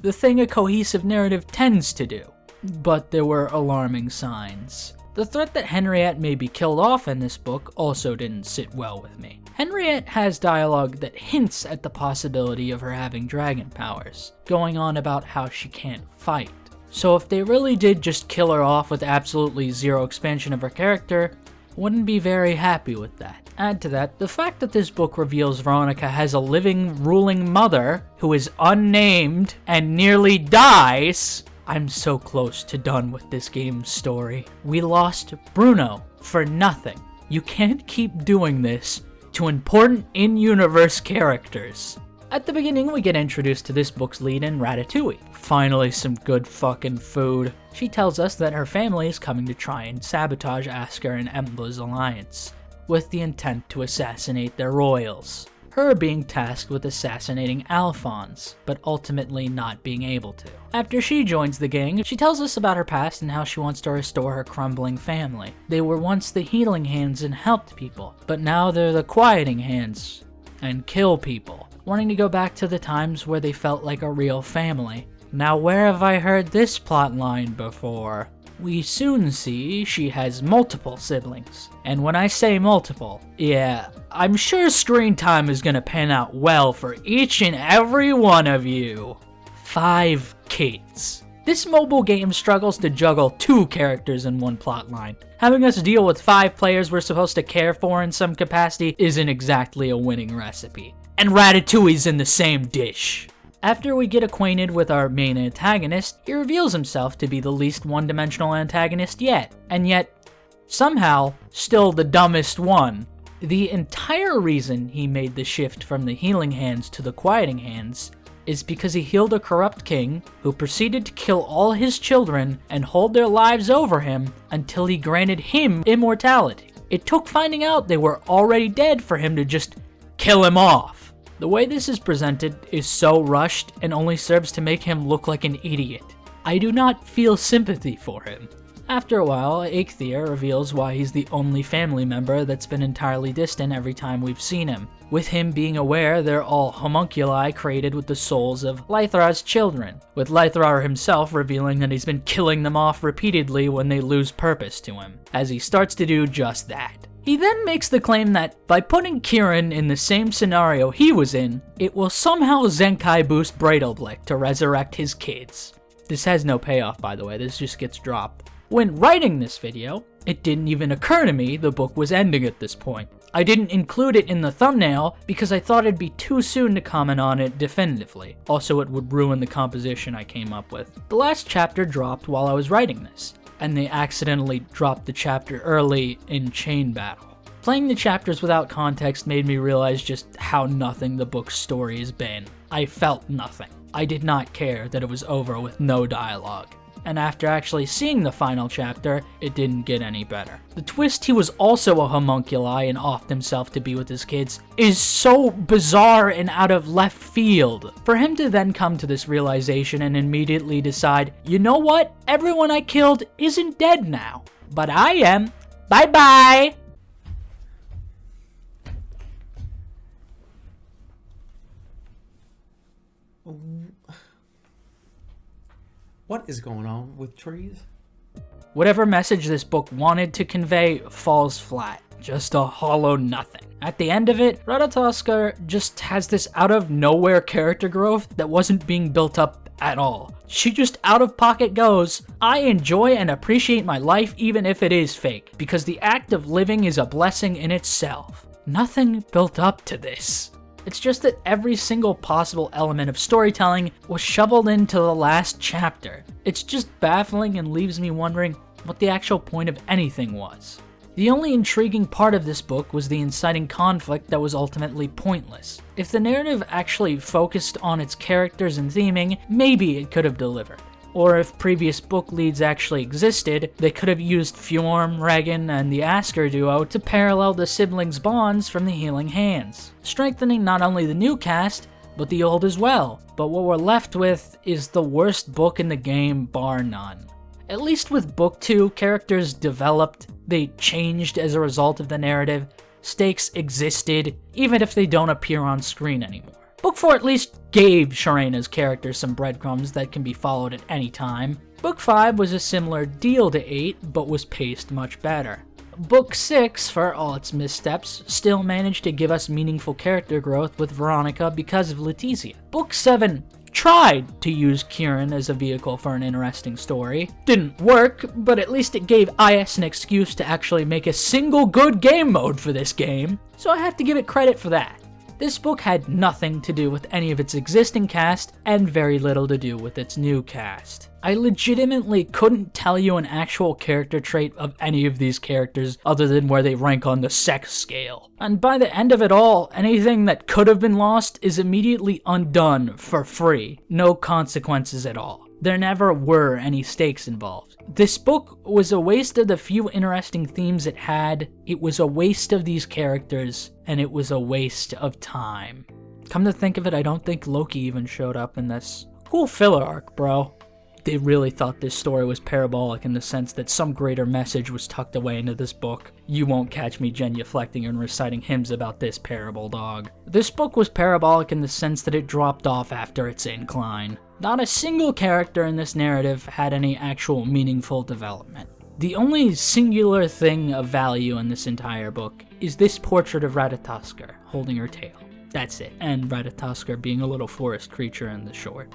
the thing a cohesive narrative tends to do. But there were alarming signs. The threat that Henriette may be killed off in this book also didn't sit well with me. Henriette has dialogue that hints at the possibility of her having dragon powers, going on about how she can't fight. So if they really did just kill her off with absolutely zero expansion of her character, wouldn't be very happy with that. Add to that, the fact that this book reveals Veronica has a living, ruling mother who is unnamed and nearly dies. I'm so close to done with this game's story. We lost Bruno for nothing. You can't keep doing this to important in-universe characters. At the beginning, we get introduced to this book's lead-in, Ratatouille. Finally, some good fucking food. She tells us that her family is coming to try and sabotage Asker and Emblem's alliance, with the intent to assassinate their royals. Her being tasked with assassinating Alphonse, but ultimately not being able to. After she joins the gang, she tells us about her past and how she wants to restore her crumbling family. They were once the healing hands and helped people, but now they're the quieting hands and kill people, wanting to go back to the times where they felt like a real family. Now where have I heard this plotline before? We soon see she has multiple siblings. And when I say multiple, yeah, I'm sure screen time is gonna pan out well for each and every one of you. 5 kids. This mobile game struggles to juggle 2 characters in one plotline. Having us deal with 5 players we're supposed to care for in some capacity isn't exactly a winning recipe. And Ratatouille's in the same dish. After we get acquainted with our main antagonist, he reveals himself to be the least one-dimensional antagonist yet, and yet, somehow, still the dumbest one. The entire reason he made the shift from the healing hands to the quieting hands is because he healed a corrupt king who proceeded to kill all his children and hold their lives over him until he granted him immortality. It took finding out they were already dead for him to just kill him off. The way this is presented is so rushed and only serves to make him look like an idiot. I do not feel sympathy for him. After a while, Eikthyr reveals why he's the only family member that's been entirely distant every time we've seen him, with him being aware they're all homunculi created with the souls of Lythra's children, with Lythra himself revealing that he's been killing them off repeatedly when they lose purpose to him, as he starts to do just that. He then makes the claim that by putting Kieran in the same scenario he was in, it will somehow Zenkai boost Breidelblick to resurrect his kids. This has no payoff, by the way, this just gets dropped. When writing this video, it didn't even occur to me the book was ending at this point. I didn't include it in the thumbnail because I thought it'd be too soon to comment on it definitively. Also, it would ruin the composition I came up with. The last chapter dropped while I was writing this, and they accidentally dropped the chapter early in Chain Battle. Playing the chapters without context made me realize just how nothing the book's story has been. I felt nothing. I did not care that it was over with no dialogue. And after actually seeing the final chapter, it didn't get any better. The twist he was also a homunculi and offed himself to be with his kids is so bizarre and out of left field. For him to then come to this realization and immediately decide, you know what, everyone I killed isn't dead now, but I am. Bye bye! What is going on with trees? Whatever message this book wanted to convey falls flat. Just a hollow nothing. At the end of it, Ratatoskr just has this out-of-nowhere character growth that wasn't being built up at all. She just out-of-pocket goes, I enjoy and appreciate my life even if it is fake, because the act of living is a blessing in itself. Nothing built up to this. It's just that every single possible element of storytelling was shoveled into the last chapter. It's just baffling and leaves me wondering what the actual point of anything was. The only intriguing part of this book was the inciting conflict that was ultimately pointless. If the narrative actually focused on its characters and theming, maybe it could have delivered. Or if previous book leads actually existed, they could have used Fjorm, Regan, and the Asker duo to parallel the siblings' bonds from the Healing Hands, strengthening not only the new cast, but the old as well. But what we're left with is the worst book in the game, bar none. At least with Book 2, characters developed, they changed as a result of the narrative, stakes existed, even if they don't appear on screen anymore. Book 4 at least gave Sharena's character some breadcrumbs that can be followed at any time. Book 5 was a similar deal to 8, but was paced much better. Book 6, for all its missteps, still managed to give us meaningful character growth with Veronica because of Letizia. Book 7 tried to use Kieran as a vehicle for an interesting story. Didn't work, but at least it gave IS an excuse to actually make a single good game mode for this game, so I have to give it credit for that. This book had nothing to do with any of its existing cast, and very little to do with its new cast. I legitimately couldn't tell you an actual character trait of any of these characters other than where they rank on the sex scale. And by the end of it all, anything that could have been lost is immediately undone for free. No consequences at all. There never were any stakes involved. This book was a waste of the few interesting themes it had, it was a waste of these characters, and it was a waste of time. Come to think of it, I don't think Loki even showed up in this. Cool filler arc, bro. They really thought this story was parabolic in the sense that some greater message was tucked away into this book. You won't catch me genuflecting and reciting hymns about this parable, dog. This book was parabolic in the sense that it dropped off after its incline. Not a single character in this narrative had any actual meaningful development. The only singular thing of value in this entire book is this portrait of Ratatoskr holding her tail. That's it. And Ratatoskr being a little forest creature in the short.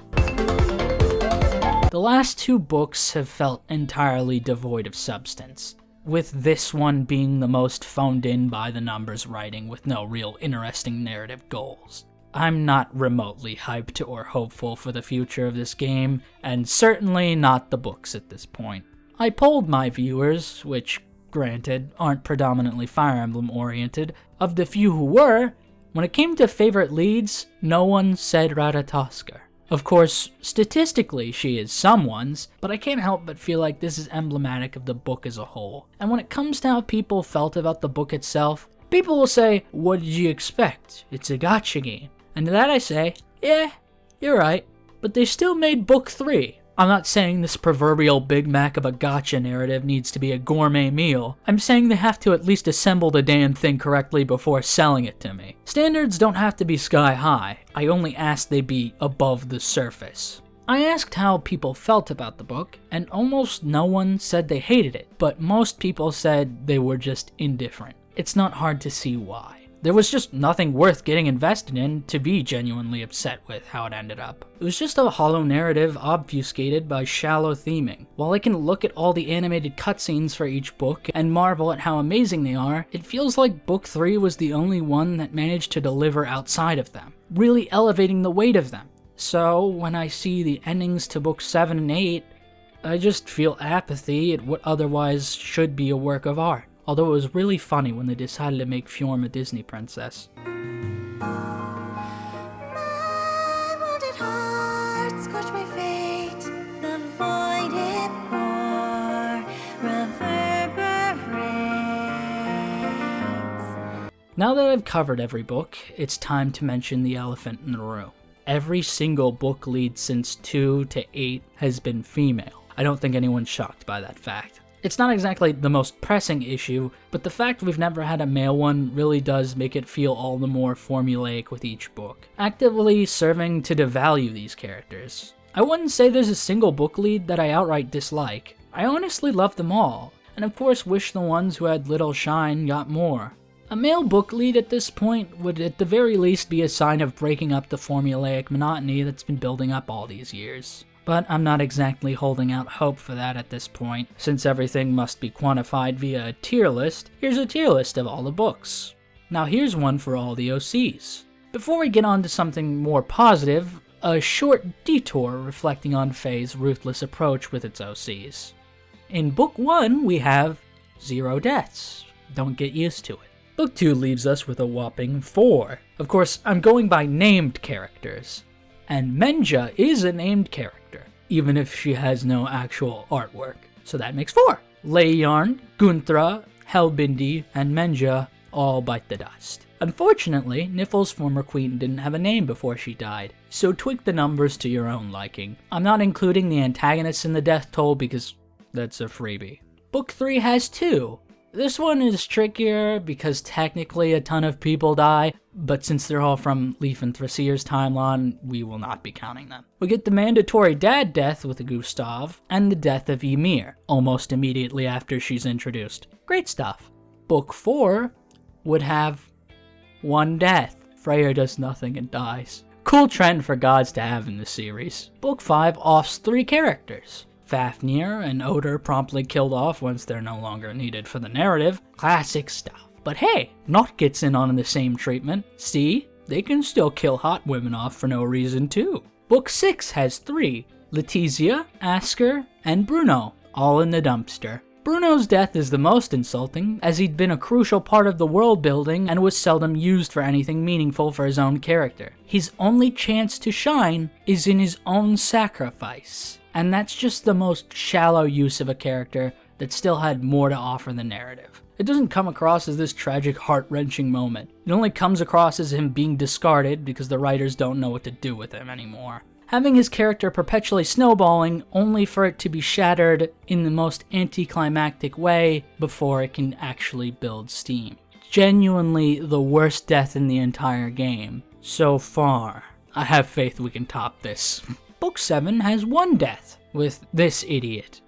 The last two books have felt entirely devoid of substance, with this one being the most phoned in by the numbers writing with no real interesting narrative goals. I'm not remotely hyped or hopeful for the future of this game, and certainly not the books at this point. I polled my viewers, which, granted, aren't predominantly Fire Emblem oriented. Of the few who were, When it came to favorite leads, no one said Ratatoskr. Of course, statistically she is someone's, but I can't help but feel like this is emblematic of the book as a whole. And when it comes to how people felt about the book itself, people will say, what did you expect? It's a gacha game. And to that I say, yeah, you're right, but they still made book 3. I'm not saying this proverbial Big Mac of a gacha narrative needs to be a gourmet meal. I'm saying they have to at least assemble the damn thing correctly before selling it to me. Standards don't have to be sky high. I only ask they be above the surface. I asked how people felt about the book, and almost no one said they hated it, but most people said they were just indifferent. It's not hard to see why. There was just nothing worth getting invested in to be genuinely upset with how it ended up. It was just a hollow narrative obfuscated by shallow theming. While I can look at all the animated cutscenes for each book and marvel at how amazing they are, it feels like book 3 was the only one that managed to deliver outside of them, really elevating the weight of them. So when I see the endings to book 7 and 8, I just feel apathy at what otherwise should be a work of art. Although it was really funny when they decided to make Fjorm a Disney princess. My wounded heart, scorch my fate, the void it bore reverberates. Now that I've covered every book, it's time to mention the elephant in the room. Every single book lead since 2 to 8 has been female. I don't think anyone's shocked by that fact. It's not exactly the most pressing issue, but the fact we've never had a male one really does make it feel all the more formulaic with each book, actively serving to devalue these characters. I wouldn't say there's a single book lead that I outright dislike. I honestly love them all, and of course wish the ones who had little shine got more. A male book lead at this point would at the very least be a sign of breaking up the formulaic monotony that's been building up all these years. But I'm not exactly holding out hope for that at this point. Since everything must be quantified via a tier list, here's a tier list of all the books. Now here's one for all the OCs. Before we get on to something more positive, a short detour reflecting on Faye's ruthless approach with its OCs. In Book 1, we have 0 deaths. Don't get used to it. Book 2 leaves us with a whopping 4. Of course, I'm going by named characters. And Menja is a named character, even if she has no actual artwork. So that makes 4. Leiyarn, Gunthra, Helbindi, and Menja all bite the dust. Unfortunately, Nifl's former queen didn't have a name before she died, so tweak the numbers to your own liking. I'm not including the antagonists in the death toll because that's a freebie. Book 3 has 2. This one is trickier because technically a ton of people die, but since they're all from Leif and Thraseer's timeline, we will not be counting them. We get the mandatory dad death with Gustav, and the death of Ymir, almost immediately after she's introduced. Great stuff. Book 4 would have 1 death. Freyr does nothing and dies. Cool trend for gods to have in the series. Book 5 offs 3 characters. Fafnir and Oder promptly killed off once they're no longer needed for the narrative. Classic stuff. But hey, Not gets in on the same treatment. See, they can still kill hot women off for no reason too. Book 6 has 3. Letizia, Asker, and Bruno, all in the dumpster. Bruno's death is the most insulting, as he'd been a crucial part of the world building and was seldom used for anything meaningful for his own character. His only chance to shine is in his own sacrifice. And that's just the most shallow use of a character that still had more to offer the narrative. It doesn't come across as this tragic, heart-wrenching moment. It only comes across as him being discarded because the writers don't know what to do with him anymore. Having his character perpetually snowballing only for it to be shattered in the most anticlimactic way before it can actually build steam. Genuinely the worst death in the entire game. So far. I have faith we can top this. Book 7 has 1 death, with this idiot.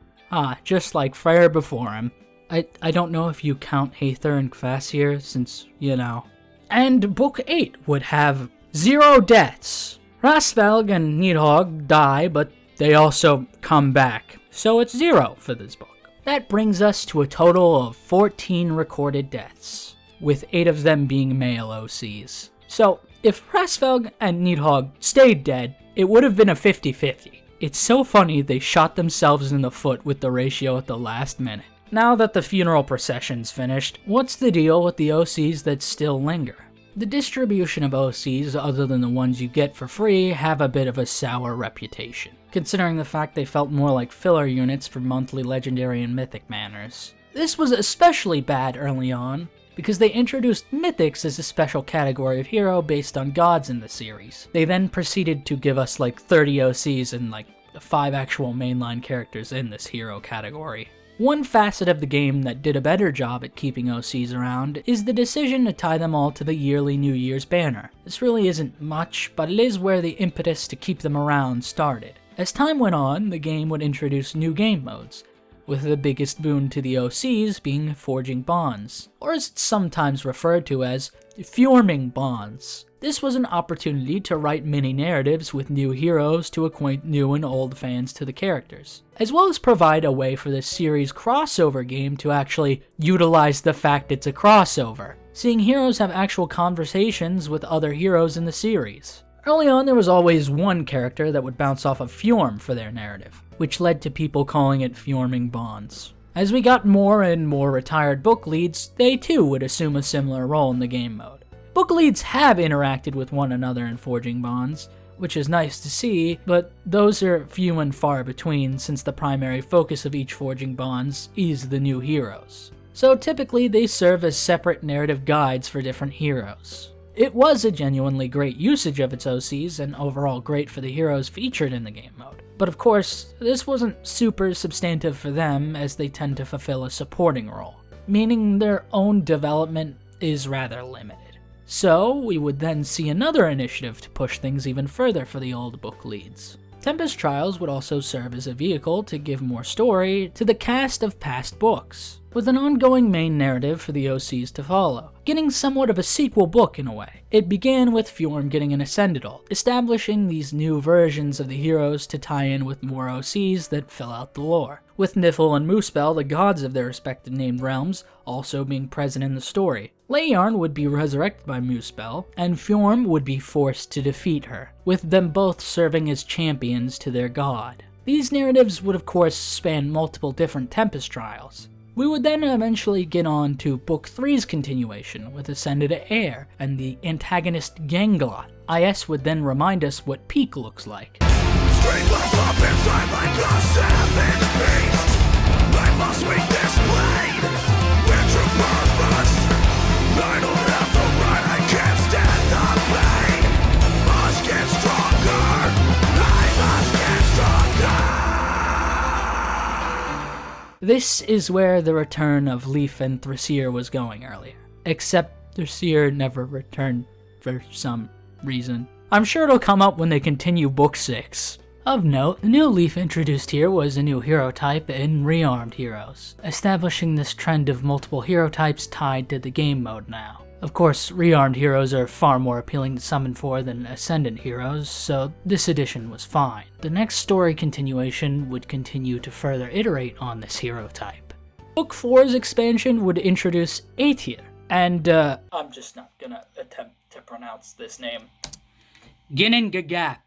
Just like Freyr before him. I don't know if you count Hathor and Kvasir, since, you know. And Book 8 would have 0 deaths. Rasvelg and Nidhogg die, but they also come back. So it's 0 for this book. That brings us to a total of 14 recorded deaths, with 8 of them being male OCs. So if Rasvelg and Nidhogg stayed dead, it would have been a 50-50. It's so funny they shot themselves in the foot with the ratio at the last minute. Now that the funeral procession's finished, what's the deal with the OCs that still linger? The distribution of OCs, other than the ones you get for free, have a bit of a sour reputation, considering the fact they felt more like filler units for monthly legendary and mythic manners. This was especially bad early on, because they introduced mythics as a special category of hero based on gods in the series. They then proceeded to give us like 30 OCs and like 5 actual mainline characters in this hero category. One facet of the game that did a better job at keeping OCs around is the decision to tie them all to the yearly New Year's banner. This really isn't much, but it is where the impetus to keep them around started. As time went on, the game would introduce new game modes, with the biggest boon to the OCs being forging bonds, or as it's sometimes referred to as forming bonds. This was an opportunity to write mini-narratives with new heroes to acquaint new and old fans to the characters, as well as provide a way for this series' crossover game to actually utilize the fact it's a crossover, seeing heroes have actual conversations with other heroes in the series. Early on, there was always one character that would bounce off of Fjorm for their narrative, which led to people calling it forming bonds. As we got more and more retired book leads, they too would assume a similar role in the game mode. Book leads have interacted with one another in forging bonds, which is nice to see, but those are few and far between since the primary focus of each forging bonds is the new heroes. So typically they serve as separate narrative guides for different heroes. It was a genuinely great usage of its OCs and overall great for the heroes featured in the game mode. But of course, this wasn't super substantive for them as they tend to fulfill a supporting role, meaning their own development is rather limited. So, we would then see another initiative to push things even further for the old book leads. Tempest Trials would also serve as a vehicle to give more story to the cast of past books, with an ongoing main narrative for the OCs to follow, getting somewhat of a sequel book in a way. It began with Fjorm getting an Ascendadult, establishing these new versions of the heroes to tie in with more OCs that fill out the lore, with Nifl and Muspel, the gods of their respective named realms, also being present in the story. Leyarn would be resurrected by Muspel, and Fjorm would be forced to defeat her, with them both serving as champions to their god. These narratives would of course span multiple different Tempest Trials. We would then eventually get on to Book 3's continuation with Ascended Air and the antagonist Ganglot. IS would then remind us what Peak looks like. Straight life up inside like a savage beast. I must weak this blade with true purpose. I don't have the right, I can't stand the pain. Must get stronger. I must get stronger. This is where the return of Leaf and Thracier was going earlier. Except Thracier never returned for some reason. I'm sure it'll come up when they continue Book 6. Of note, the new Leaf introduced here was a new hero type in rearmed heroes, establishing this trend of multiple hero types tied to the game mode now. Of course, rearmed heroes are far more appealing to summon for than ascendant heroes, so this addition was fine. The next story continuation would continue to further iterate on this hero type. Book 4's expansion would introduce Aether, and I'm just not gonna attempt to pronounce this name. Ginnungagap.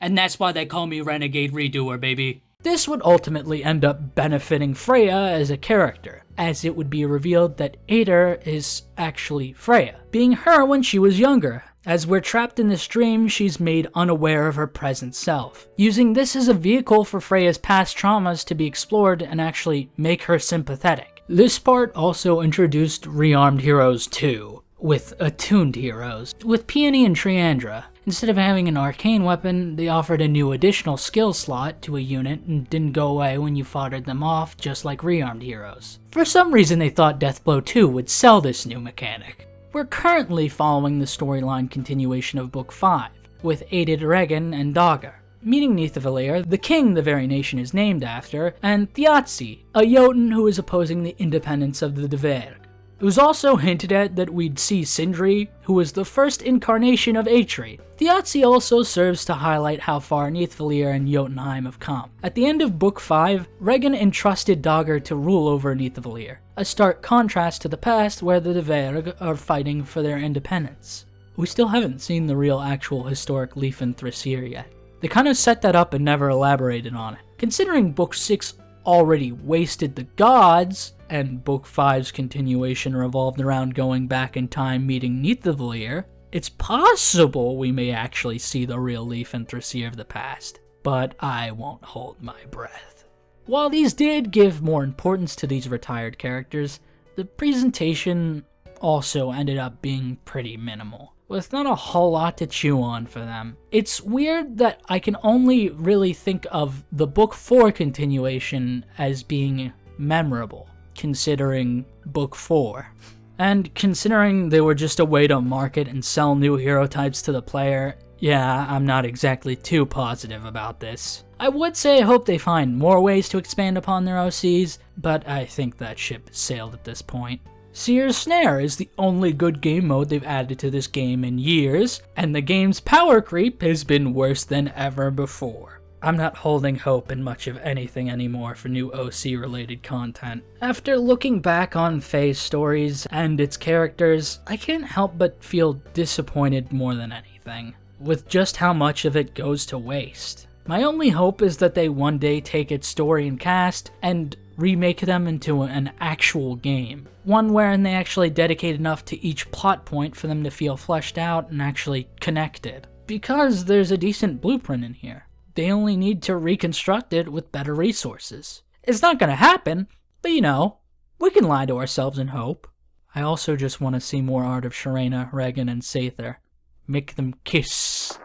And that's why they call me Renegade Redoer, baby. This would ultimately end up benefiting Freya as a character, as it would be revealed that Aether is actually Freya, being her when she was younger. As we're trapped in this dream, she's made unaware of her present self, using this as a vehicle for Freya's past traumas to be explored and actually make her sympathetic. This part also introduced rearmed heroes too, with attuned heroes, with Peony and Triandra. Instead of having an arcane weapon, they offered a new additional skill slot to a unit and didn't go away when you fought them off, just like rearmed heroes. For some reason they thought Deathblow 2 would sell this new mechanic. We're currently following the storyline continuation of Book 5, with Aided Regan and Dagger, meeting Nithavalir, the king the very nation is named after, and Thiazi, a Jotun who is opposing the independence of the Dverg. It was also hinted at that we'd see Sindri, who was the first incarnation of Atri. Thiazi also serves to highlight how far Nithvalir and Jotunheim have come. At the end of Book 5, Regan entrusted Dagger to rule over Nithvalir, a stark contrast to the past where the Dverg are fighting for their independence. We still haven't seen the real actual historic Leif and Thracier yet. They kind of set that up and never elaborated on it. Considering Book 6 already wasted the gods, and Book 5's continuation revolved around going back in time meeting Nidavellir, it's possible we may actually see the real Leaf and Thrasir of the past, but I won't hold my breath. While these did give more importance to these retired characters, the presentation also ended up being pretty minimal, with not a whole lot to chew on for them. It's weird that I can only really think of the Book 4 continuation as being memorable, considering Book 4. And considering they were just a way to market and sell new hero types to the player, yeah, I'm not exactly too positive about this. I would say I hope they find more ways to expand upon their OCs, but I think that ship has sailed at this point. Seer's Snare is the only good game mode they've added to this game in years, and the game's power creep has been worse than ever before. I'm not holding hope in much of anything anymore for new OC-related content. After looking back on Faye's stories and its characters, I can't help but feel disappointed more than anything, with just how much of it goes to waste. My only hope is that they one day take its story and cast and remake them into an actual game. One wherein they actually dedicate enough to each plot point for them to feel fleshed out and actually connected. Because there's a decent blueprint in here. They only need to reconstruct it with better resources. It's not gonna happen, but you know, we can lie to ourselves and hope. I also just want to see more art of Sharena, Regan, and Sather. Make them kiss.